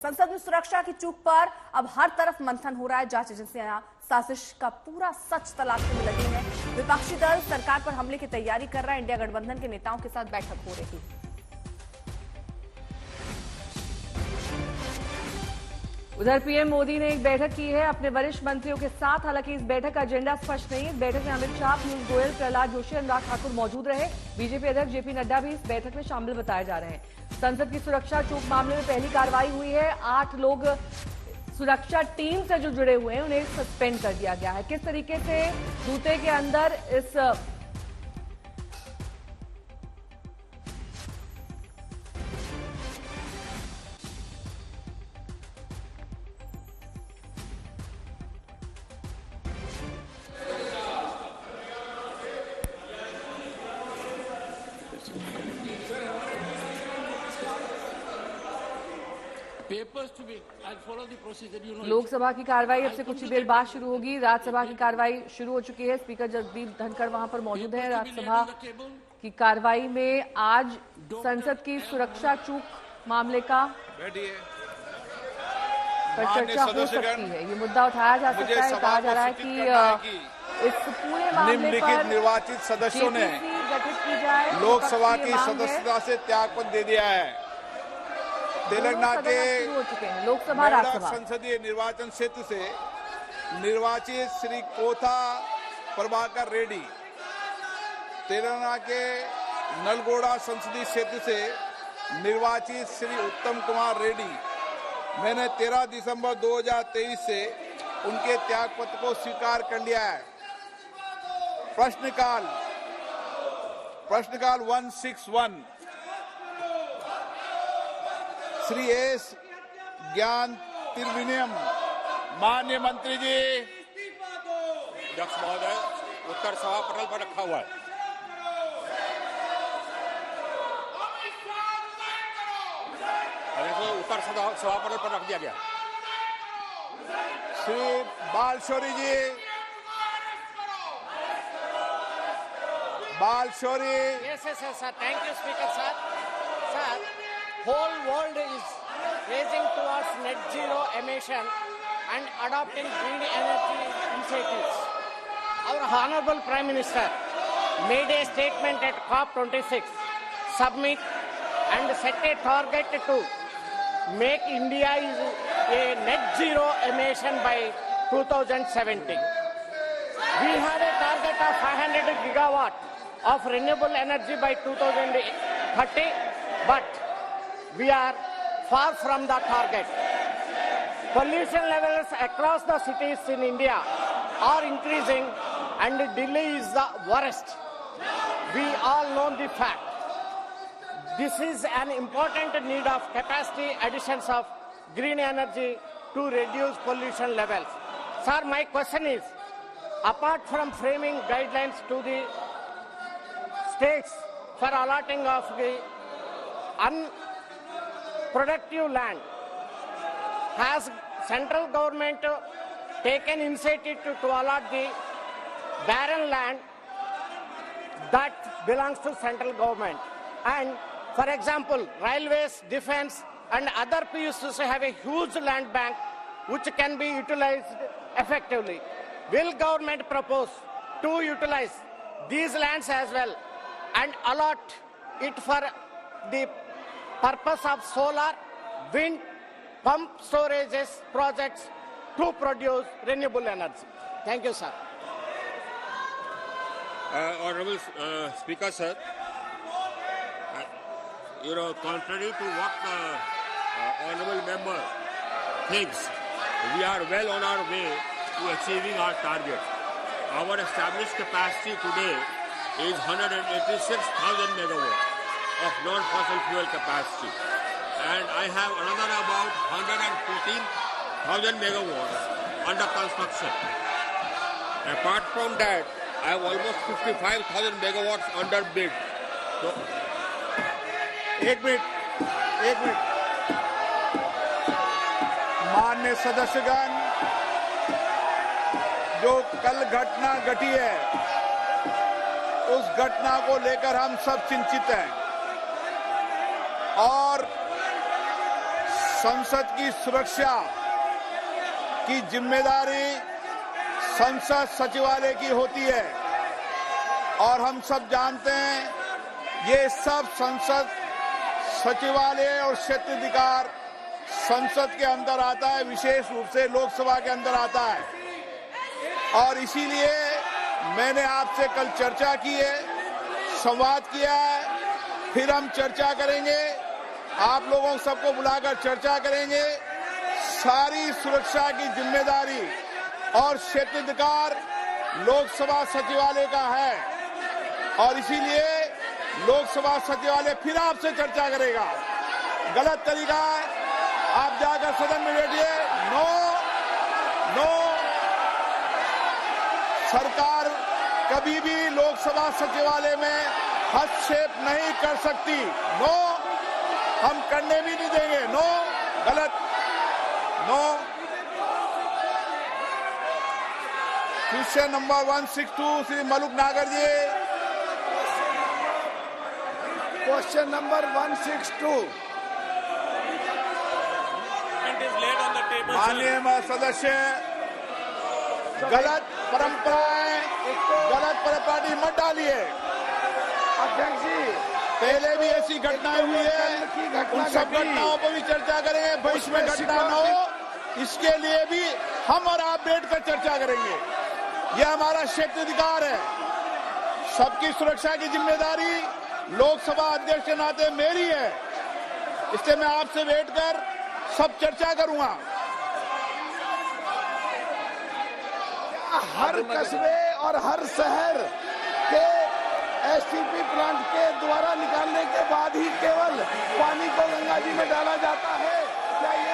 संसद में सुरक्षा की चूक पर अब हर तरफ मंथन हो रहा है। जांच एजेंसियां साजिश का पूरा सच तलाशने में लगी है। विपक्षी दल सरकार पर हमले की तैयारी कर रहा है। इंडिया गठबंधन के नेताओं के साथ बैठक हो रही है। उधर पीएम मोदी ने एक बैठक की है अपने वरिष्ठ मंत्रियों के साथ। हालांकि इस बैठक का एजेंडा स्पष्ट नहीं है। बैठक में अमित शाह, पीयूष गोयल, प्रहलाद जोशी, अनुराग ठाकुर मौजूद रहे। बीजेपी अध्यक्ष जेपी नड्डा भी इस बैठक में शामिल बताए जा रहे हैं। संसद की सुरक्षा चूक मामले में पहली कार्रवाई हुई है। 8 लोग सुरक्षा टीम से जो जुड़े हुए हैं उन्हें सस्पेंड कर दिया गया है। किस तरीके से जूते के अंदर इस लोकसभा की कार्रवाई अब से कुछ ही देर बाद शुरू होगी। राज्यसभा की कार्रवाई शुरू हो चुकी है। स्पीकर जगदीप धनखड़ वहां पर मौजूद है। राज्यसभा की कार्रवाई में आज संसद की सुरक्षा चूक मामले का पर चर्चा हो सकती है। ये मुद्दा उठाया जा सकता है। कहा जा रहा है कि इस पूरे मामले पर निर्वाचित सदस्यों ने गठित की जाए। लोकसभा की सदस्यता से त्यागपत्र दे दिया है। तेलंगाना के लोकसभा राज्यसभा संसदीय निर्वाचन क्षेत्र से निर्वाचित श्री कोथा प्रभाकर रेड्डी, तेलंगाना के नलगोड़ा संसदीय क्षेत्र से निर्वाचित श्री उत्तम कुमार रेड्डी, मैंने 13 दिसंबर 2023 से उनके त्यागपत्र को स्वीकार कर लिया है। प्रश्नकाल 161 श्री एस ज्ञान तिरविनियम। माननीय मंत्री जी। अध्यक्ष महोदय, उत्तर सभा पटल पर रखा हुआ है। उत्तर सभा पटल पर रख दिया गया। श्री बालशौरी जी, बालशौरी। Yes, sir. Thank you, Speaker, sir. Sir, whole world is racing towards net zero emission and adopting green energy initiatives. Our Honorable Prime Minister made a statement at COP26 summit and set a target to make India a net zero emission by 2070. We have a target of 500 gigawatt of renewable energy by 2030, but we are far from the target. Pollution levels across the cities in India are increasing and Delhi is the worst. We all know the fact. This is an important need of capacity additions of green energy to reduce pollution levels. Sir, my question is, apart from framing guidelines to the states for allotting of the unproductive land, has central government taken initiative to allot the barren land that belongs to central government? And for example, railways, defense and other PSUs have a huge land bank which can be utilized effectively. Will government propose to utilize these lands as well and allot it for the purpose of solar, wind, pump storages projects to produce renewable energy? Thank you, sir. Honorable Speaker, sir, contrary to what the honorable member thinks, we are well on our way to achieving our target. Our established capacity today is 186,000 megawatts of non-fossil fuel capacity, and I have another about 114,000 megawatts under construction. Apart from that, I have almost 55,000 megawatts under bid. So, एक minute माननीय सदस्यगण, जो कल घटना घटी है उस घटना को लेकर हम सब चिंतित हैं और संसद की सुरक्षा की जिम्मेदारी संसद सचिवालय की होती है और हम सब जानते हैं ये सब संसद सचिवालय और क्षेत्राधिकार संसद के अंदर आता है, विशेष रूप से लोकसभा के अंदर आता है। और इसीलिए मैंने आपसे कल चर्चा की है, संवाद किया है, फिर हम चर्चा करेंगे, आप लोगों सबको बुलाकर चर्चा करेंगे। सारी सुरक्षा की जिम्मेदारी और क्षेत्राधिकार लोकसभा सचिवालय का है और इसीलिए लोकसभा सचिवालय फिर आपसे चर्चा करेगा। गलत तरीका है, आप जाकर सदन में बैठिए। नो नो, सरकार कभी भी लोकसभा सचिवालय में हस्तक्षेप नहीं कर सकती। नो, हम करने भी नहीं देंगे। नो, गलत। No. Question number 162 Shri Maluk Nagar ji. Question number 162 माननीय सदस्य, गलत परंपराएं, गलत परंपरा मत डालिए। अध्यक्ष जी, पहले भी ऐसी घटनाएं हुई है, उन सब घटनाओं पर भी चर्चा करेंगे। भविष्य में घटना न हो इसके लिए भी हम और आप बैठकर चर्चा करेंगे। यह हमारा क्षेत्राधिकार है। सबकी सुरक्षा की जिम्मेदारी लोकसभा अध्यक्ष के नाते मेरी है, इसलिए मैं आपसे बैठकर सब चर्चा करूंगा। हर कस्बे और हर शहर के एसटीपी प्लांट के द्वारा निकालने के बाद ही केवल पानी को गंगा जी में डाला जाता है, क्या ये